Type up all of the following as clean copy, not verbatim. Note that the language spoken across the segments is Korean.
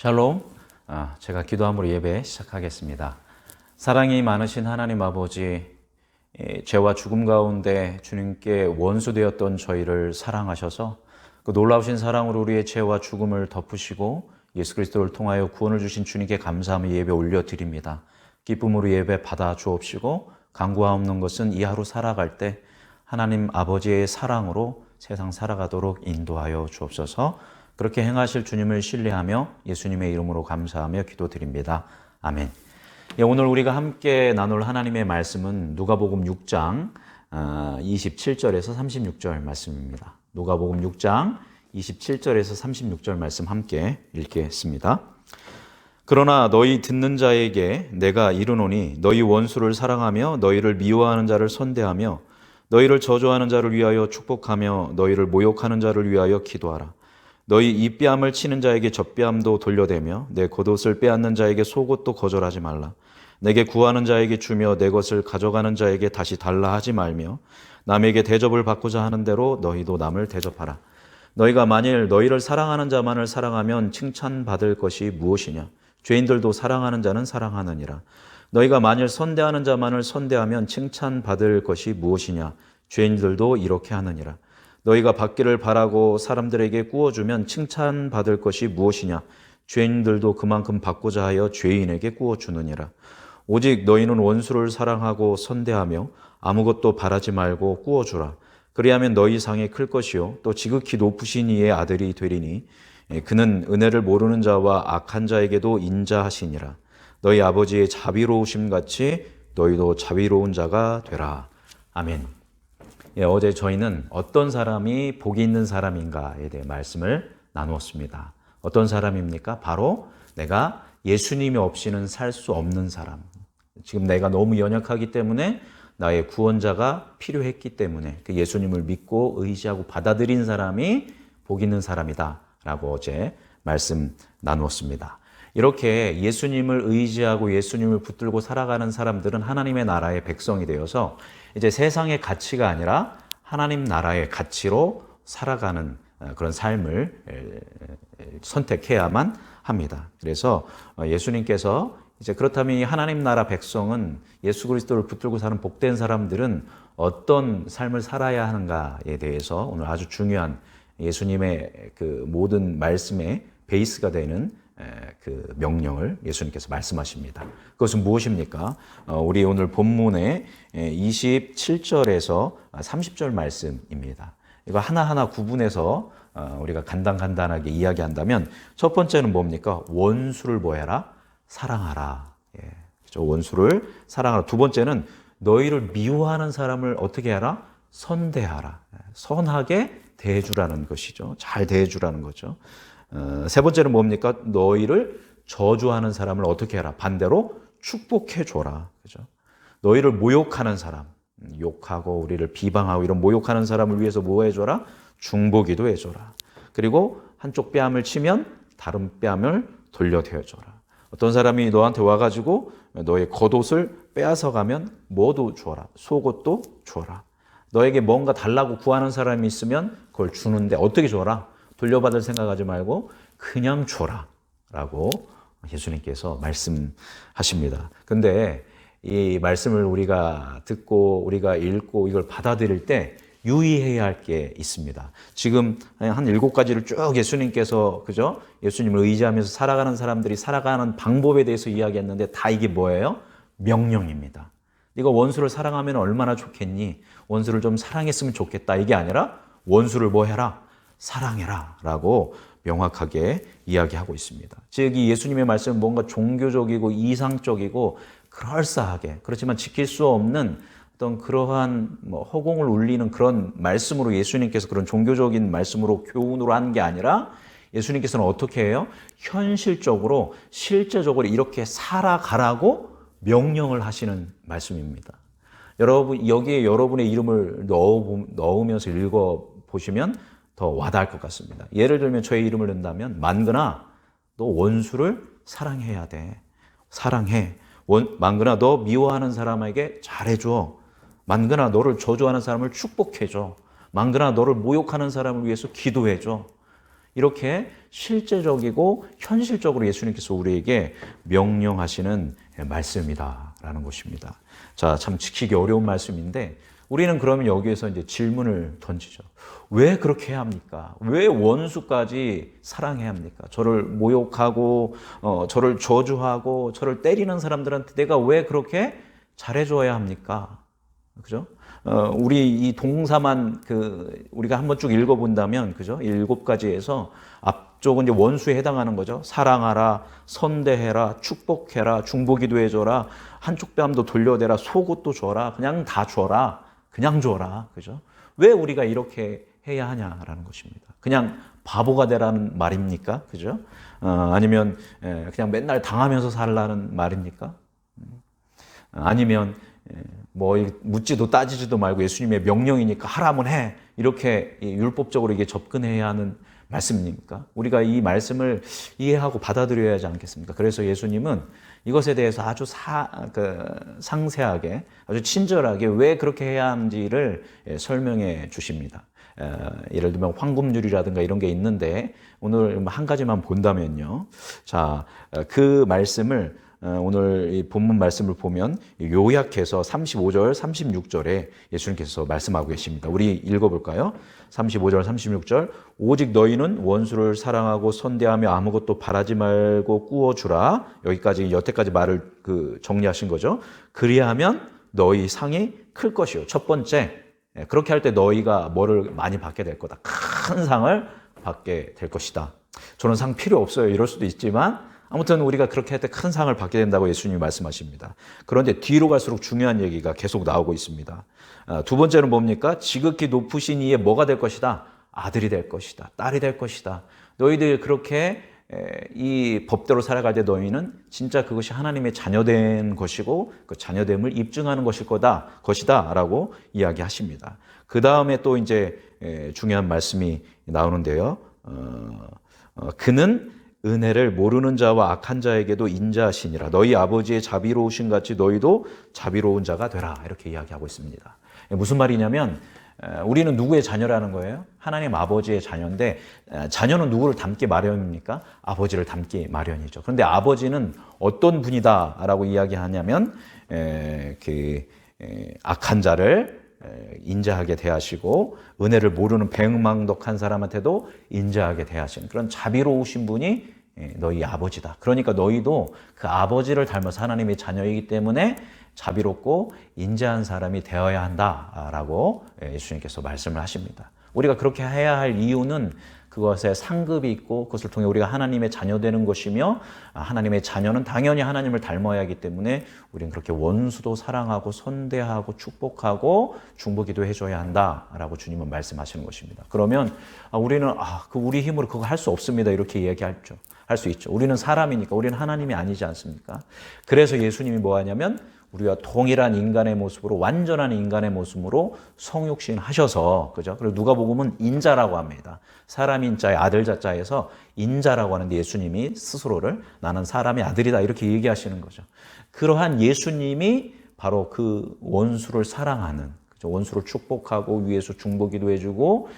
샬롬. 제가 기도함으로 예배 시작하겠습니다. 사랑이 많으신 하나님 아버지, 죄와 죽음 가운데 주님께 원수되었던 저희를 사랑하셔서 그 놀라우신 사랑으로 우리의 죄와 죽음을 덮으시고 예수 그리스도를 통하여 구원을 주신 주님께 감사하며 예배 올려드립니다. 기쁨으로 예배 받아 주옵시고 간구하옵는 것은 이 하루 살아갈 때 하나님 아버지의 사랑으로 세상 살아가도록 인도하여 주옵소서. 그렇게 행하실 주님을 신뢰하며 예수님의 이름으로 감사하며 기도드립니다. 아멘. 오늘 우리가 함께 나눌 하나님의 말씀은 누가복음 6장 27절에서 36절 말씀입니다. 누가복음 6장 27절에서 36절 말씀 함께 읽겠습니다. 그러나 너희 듣는 자에게 내가 이르노니 너희 원수를 사랑하며 너희를 미워하는 자를 선대하며 너희를 저주하는 자를 위하여 축복하며 너희를 모욕하는 자를 위하여 기도하라. 너희 입뺨을 치는 자에게 젖뺨도 돌려대며 내 겉옷을 빼앗는 자에게 속옷도 거절하지 말라. 내게 구하는 자에게 주며 내 것을 가져가는 자에게 다시 달라 하지 말며 남에게 대접을 받고자 하는 대로 너희도 남을 대접하라. 너희가 만일 너희를 사랑하는 자만을 사랑하면 칭찬받을 것이 무엇이냐? 죄인들도 사랑하는 자는 사랑하느니라. 너희가 만일 선대하는 자만을 선대하면 칭찬받을 것이 무엇이냐? 죄인들도 이렇게 하느니라. 너희가 받기를 바라고 사람들에게 꾸어주면 칭찬받을 것이 무엇이냐? 죄인들도 그만큼 받고자 하여 죄인에게 꾸어주느니라. 오직 너희는 원수를 사랑하고 선대하며 아무것도 바라지 말고 꾸어주라. 그리하면 너희 상이 클 것이요 또 지극히 높으신 이의 아들이 되리니 그는 은혜를 모르는 자와 악한 자에게도 인자하시니라. 너희 아버지의 자비로우심 같이 너희도 자비로운 자가 되라. 아멘. 어제 저희는 어떤 사람이 복이 있는 사람인가에 대해 말씀을 나누었습니다. 어떤 사람입니까? 바로 내가 예수님이 없이는 살 수 없는 사람. 지금 내가 너무 연약하기 때문에 나의 구원자가 필요했기 때문에 그 예수님을 믿고 의지하고 받아들인 사람이 복 있는 사람이다 라고 어제 말씀 나누었습니다. 이렇게 예수님을 의지하고 예수님을 붙들고 살아가는 사람들은 하나님의 나라의 백성이 되어서 이제 세상의 가치가 아니라 하나님 나라의 가치로 살아가는 그런 삶을 선택해야만 합니다. 그래서 예수님께서 이제 그렇다면 이 하나님 나라 백성은 예수 그리스도를 붙들고 사는 복된 사람들은 어떤 삶을 살아야 하는가에 대해서 오늘 아주 중요한 예수님의 그 모든 말씀의 베이스가 되는 그 명령을 예수님께서 말씀하십니다. 그것은 무엇입니까? 우리 오늘 본문의 27절에서 30절 말씀입니다. 이거 하나하나 구분해서 우리가 간단하게 이야기한다면 첫 번째는 뭡니까? 원수를 뭐 해라? 사랑하라. 그렇죠? 원수를 사랑하라. 두 번째는 너희를 미워하는 사람을 어떻게 하라? 선대하라. 선하게 대해주라는 것이죠. 잘 대해주라는 거죠. 세 번째는 뭡니까? 너희를 저주하는 사람을 어떻게 해라? 반대로 축복해줘라. 그죠? 너희를 모욕하는 사람, 욕하고 우리를 비방하고 이런 모욕하는 사람을 위해서 뭐 해줘라? 중보기도 해줘라. 그리고 한쪽 뺨을 치면 다른 뺨을 돌려대줘라. 어떤 사람이 너한테 와가지고 너의 겉옷을 빼앗아 가면 뭐도 주어라. 속옷도 주어라. 너에게 뭔가 달라고 구하는 사람이 있으면 그걸 주는데 어떻게 줘라? 돌려받을 생각하지 말고 그냥 줘라 라고 예수님께서 말씀하십니다. 근데 이 말씀을 우리가 듣고 우리가 읽고 이걸 받아들일 때 유의해야 할 게 있습니다. 지금 한 7가지를 쭉 예수님께서 그죠? 예수님을 의지하면서 살아가는 사람들이 살아가는 방법에 대해서 이야기했는데 다 이게 뭐예요? 명령입니다. 네가 원수를 사랑하면 얼마나 좋겠니? 원수를 좀 사랑했으면 좋겠다. 이게 아니라 원수를 뭐 해라? 사랑해라 라고 명확하게 이야기하고 있습니다. 즉 이 예수님의 말씀은 뭔가 종교적이고 이상적이고 그럴싸하게 그렇지만 지킬 수 없는 어떤 그러한 허공을 울리는 그런 말씀으로 예수님께서 그런 종교적인 말씀으로 교훈으로 하는 게 아니라 예수님께서는 어떻게 해요? 현실적으로 실제적으로 이렇게 살아가라고 명령을 하시는 말씀입니다. 여러분 여기에 여러분의 이름을 넣으면서 읽어보시면 더 와닿을 것 같습니다. 예를 들면 저의 이름을 넣는다면 만근아 너 원수를 사랑해야 돼. 사랑해. 만근아 너 미워하는 사람에게 잘해줘. 만근아 너를 저주하는 사람을 축복해줘. 만근아 너를 모욕하는 사람을 위해서 기도해줘. 이렇게 실제적이고 현실적으로 예수님께서 우리에게 명령하시는 말씀이다라는 것입니다. 자, 참 지키기 어려운 말씀인데 우리는 그러면 여기에서 이제 질문을 던지죠. 왜 그렇게 해야 합니까? 왜 원수까지 사랑해야 합니까? 저를 모욕하고 저를 저주하고 저를 때리는 사람들한테 내가 왜 그렇게 잘해줘야 합니까? 그죠? 우리 이 동사만 우리가 한번 쭉 읽어본다면, 그죠? 7가지에서 앞쪽은 이제 원수에 해당하는 거죠. 사랑하라, 선대해라, 축복해라, 중보기도 해줘라, 한쪽 뺨도 돌려대라, 속옷도 줘라, 그냥 다 줘라, 그냥 줘라, 그죠? 왜 우리가 이렇게 해야 하냐라는 것입니다. 그냥 바보가 되라는 말입니까? 그죠? 아니면 그냥 맨날 당하면서 살라는 말입니까? 아니면 뭐 묻지도 따지지도 말고 예수님의 명령이니까 하라면 해, 이렇게 율법적으로 이게 접근해야 하는 말씀입니까? 우리가 이 말씀을 이해하고 받아들여야 하지 않겠습니까? 그래서 예수님은 이것에 대해서 아주 상세하게, 아주 친절하게 왜 그렇게 해야 하는지를 설명해 주십니다. 예를 들면 황금률이라든가 이런 게 있는데 오늘 한 가지만 본다면요. 자, 그 말씀을 오늘 이 본문 말씀을 보면 요약해서 35절, 36절에 예수님께서 말씀하고 계십니다. 우리 읽어볼까요? 35절, 36절. 오직 너희는 원수를 사랑하고 선대하며 아무것도 바라지 말고 꾸어주라. 여기까지 여태까지 말을 정리하신 거죠. 그리하면 너희 상이 클 것이요. 첫 번째, 그렇게 할 때 너희가 뭐를 많이 받게 될 거다. 큰 상을 받게 될 것이다. 저는 상 필요 없어요. 이럴 수도 있지만 아무튼 우리가 그렇게 할 때 큰 상을 받게 된다고 예수님이 말씀하십니다. 그런데 뒤로 갈수록 중요한 얘기가 계속 나오고 있습니다. 두 번째는 뭡니까? 지극히 높으신 이의 뭐가 될 것이다? 아들이 될 것이다. 딸이 될 것이다. 너희들 그렇게 이 법대로 살아갈 때 너희는 진짜 그것이 하나님의 자녀된 것이고 그 자녀됨을 입증하는 것이다 라고 이야기하십니다. 그 다음에 또 이제 중요한 말씀이 나오는데요. 그는 은혜를 모르는 자와 악한 자에게도 인자하시니라. 너희 아버지의 자비로우신 같이 너희도 자비로운 자가 되라. 이렇게 이야기하고 있습니다. 무슨 말이냐면 우리는 누구의 자녀라는 거예요? 하나님 아버지의 자녀인데 자녀는 누구를 닮기 마련입니까? 아버지를 닮기 마련이죠. 그런데 아버지는 어떤 분이다라고 이야기하냐면 악한 자를 인자하게 대하시고 은혜를 모르는 배은망덕한 사람한테도 인자하게 대하시는 그런 자비로우신 분이 너희 아버지다. 그러니까 너희도 그 아버지를 닮아서 하나님의 자녀이기 때문에 자비롭고 인자한 사람이 되어야 한다라고 예수님께서 말씀을 하십니다. 우리가 그렇게 해야 할 이유는 그것에 상급이 있고 그것을 통해 우리가 하나님의 자녀 되는 것이며 하나님의 자녀는 당연히 하나님을 닮아야 하기 때문에 우리는 그렇게 원수도 사랑하고 선대하고 축복하고 중보기도 해줘야 한다라고 주님은 말씀하시는 것입니다. 그러면 우리는 우리 힘으로 그거 할 수 없습니다 이렇게 얘기하죠. 할 수 있죠. 우리는 사람이니까 우리는 하나님이 아니지 않습니까? 그래서 예수님이 뭐 하냐면 우리와 동일한 인간의 모습으로 완전한 인간의 모습으로 성육신 하셔서 그죠? 그리고 누가복음은 인자라고 합니다. 사람 인자의 아들 자자에서 인자라고 하는데 예수님이 스스로를 나는 사람의 아들이다 이렇게 얘기하시는 거죠. 그러한 예수님이 바로 그 원수를 사랑하는 원수를 축복하고 위에서 중보기도 해주고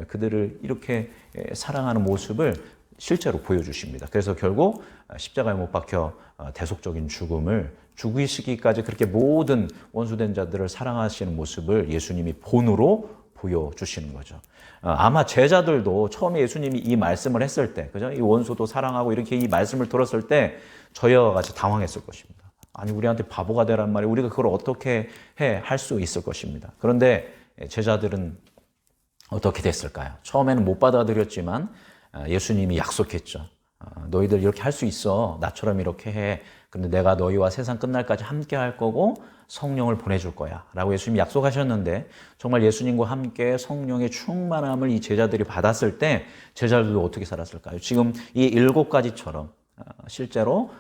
그들을 이렇게 사랑하는 모습을 실제로 보여주십니다. 그래서 결국 십자가에 못 박혀 대속적인 죽음을 죽이시기까지 그렇게 모든 원수된 자들을 사랑하시는 모습을 예수님이 본으로 보여주시는 거죠. 아마 제자들도 처음에 예수님이 이 말씀을 했을 때, 그죠? 이 원수도 사랑하고 이렇게 이 말씀을 들었을 때 저희와 같이 당황했을 것입니다. 아니, 우리한테 바보가 되란 말이에요. 우리가 그걸 어떻게 할 수 있을 것입니다. 그런데 제자들은 어떻게 됐을까요? 처음에는 못 받아들였지만 예수님이 약속했죠. 너희들 이렇게 할 수 있어. 나처럼 이렇게 해. 근데 내가 너희와 세상 끝날까지 함께 할 거고 성령을 보내줄 거야 라고 예수님이 약속하셨는데 정말 예수님과 함께 성령의 충만함을 이 제자들이 받았을 때 제자들도 어떻게 살았을까요? 지금 이 7가지처럼 실제로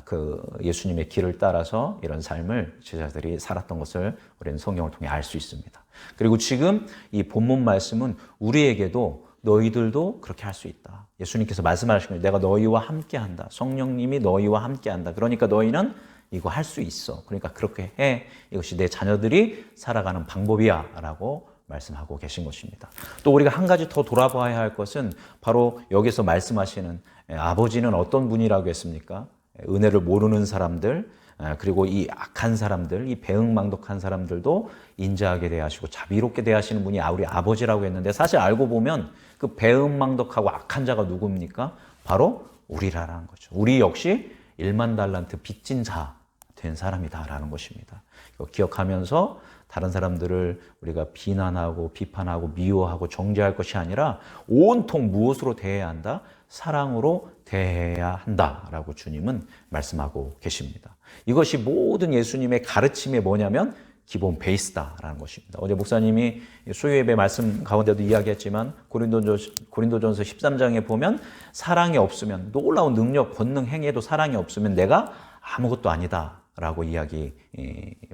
그 예수님의 길을 따라서 이런 삶을 제자들이 살았던 것을 우리는 성경을 통해 알 수 있습니다. 그리고 지금 이 본문 말씀은 우리에게도 너희들도 그렇게 할 수 있다. 예수님께서 말씀하신 거예요. 내가 너희와 함께한다. 성령님이 너희와 함께한다. 그러니까 너희는 이거 할 수 있어. 그러니까 그렇게 해. 이것이 내 자녀들이 살아가는 방법이야 라고 말씀하고 계신 것입니다. 또 우리가 한 가지 더 돌아봐야 할 것은 바로 여기서 말씀하시는 아버지는 어떤 분이라고 했습니까? 은혜를 모르는 사람들, 그리고 이 악한 사람들, 이 배은망덕한 사람들도 인자하게 대하시고 자비롭게 대하시는 분이 우리 아버지라고 했는데, 사실 알고 보면 그 배은망덕하고 악한 자가 누굽니까? 바로 우리라는 거죠. 우리 역시 1만 달란트 빚진 자 된 사람이다라는 것입니다. 이거 기억하면서 다른 사람들을 우리가 비난하고 비판하고 미워하고 정죄할 것이 아니라 온통 무엇으로 대해야 한다? 사랑으로 대해야 한다라고 주님은 말씀하고 계십니다. 이것이 모든 예수님의 가르침이 뭐냐면 기본 베이스다라는 것입니다. 어제 목사님이 수요예배 말씀 가운데도 이야기했지만 고린도전서 13장에 보면 사랑이 없으면, 놀라운 능력, 권능, 행위에도 사랑이 없으면 내가 아무것도 아니다라고 이야기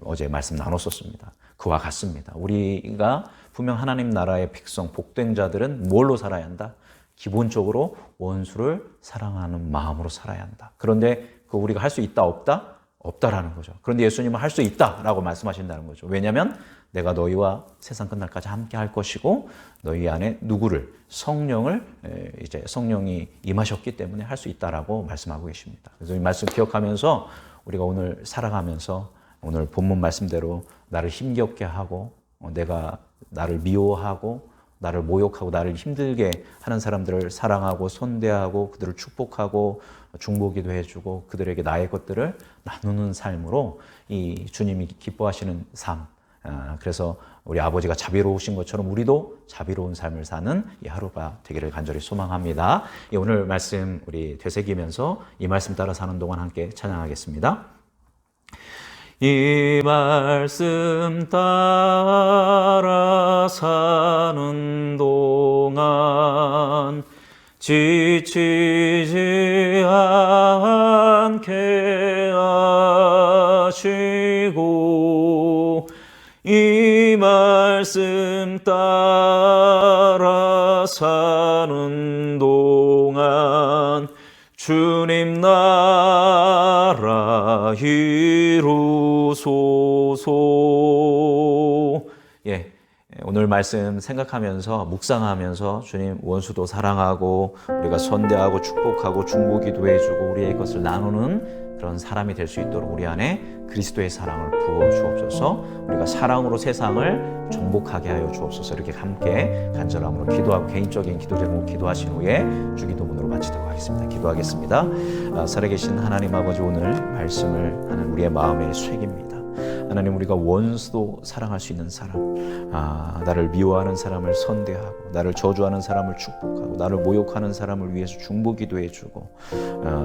어제 말씀 나눴었습니다. 그와 같습니다. 우리가 분명 하나님 나라의 백성, 복된 자들은 뭘로 살아야 한다? 기본적으로 원수를 사랑하는 마음으로 살아야 한다. 그런데 그 우리가 할 수 있다, 없다? 없다라는 거죠. 그런데 예수님은 할 수 있다라고 말씀하신다는 거죠. 왜냐하면 내가 너희와 세상 끝날까지 함께 할 것이고 너희 안에 누구를? 성령을 이제 성령이 임하셨기 때문에 할 수 있다라고 말씀하고 계십니다. 그래서 이 말씀 기억하면서 우리가 오늘 살아가면서 오늘 본문 말씀대로 나를 힘겹게 하고 내가 나를 미워하고 나를 모욕하고 나를 힘들게 하는 사람들을 사랑하고 선대하고 그들을 축복하고 중보기도 해주고 그들에게 나의 것들을 나누는 삶으로 이 주님이 기뻐하시는 삶, 그래서 우리 아버지가 자비로우신 것처럼 우리도 자비로운 삶을 사는 이 하루가 되기를 간절히 소망합니다. 오늘 말씀 우리 되새기면서 이 말씀 따라 사는 동안 함께 찬양하겠습니다. 이 말씀 따라 사는 동안 지치지 않게 하시고 이 말씀 따라 사는 동안 주님 나라 이루소서. 오늘 말씀 생각하면서 묵상하면서 주님 원수도 사랑하고 우리가 선대하고 축복하고 중보기도 해주고 우리의 것을 나누는 그런 사람이 될 수 있도록 우리 안에 그리스도의 사랑을 부어 주옵소서. 우리가 사랑으로 세상을 정복하게 하여 주옵소서. 이렇게 함께 간절함으로 기도하고 개인적인 기도 제목 기도하신 후에 주기도문으로 마치도록 하겠습니다. 기도하겠습니다. 살아계신 하나님 아버지, 오늘 말씀을 하는 우리의 마음에 새깁니다. 하나님, 우리가 원수도 사랑할 수 있는 사람, 나를 미워하는 사람을 선대하고 나를 저주하는 사람을 축복하고 나를 모욕하는 사람을 위해서 중보기도 해주고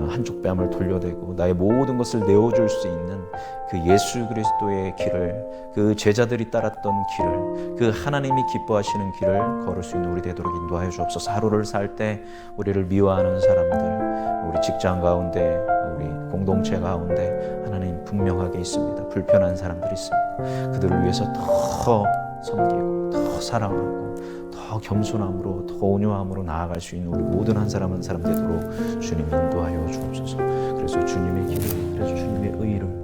한쪽 뺨을 돌려대고 나의 모든 것을 내어줄 수 있는 그 예수 그리스도의 길을, 그 제자들이 따랐던 길을, 그 하나님이 기뻐하시는 길을 걸을 수 있는 우리 되도록 인도하여 주옵소서. 하루를 살 때 우리를 미워하는 사람들, 우리 직장 가운데, 우리 공동체 가운데 하나님 분명하게 있습니다. 불편한 사람들이 있습니다. 그들을 위해서 더 섬기고 더 사랑하고 더 겸손함으로 더 온유함으로 나아갈 수 있는 우리 모든 한 사람 한 사람 되도록 주님 인도하여 주옵소서. 그래서 주님의 길을, 그래서 주님의 의를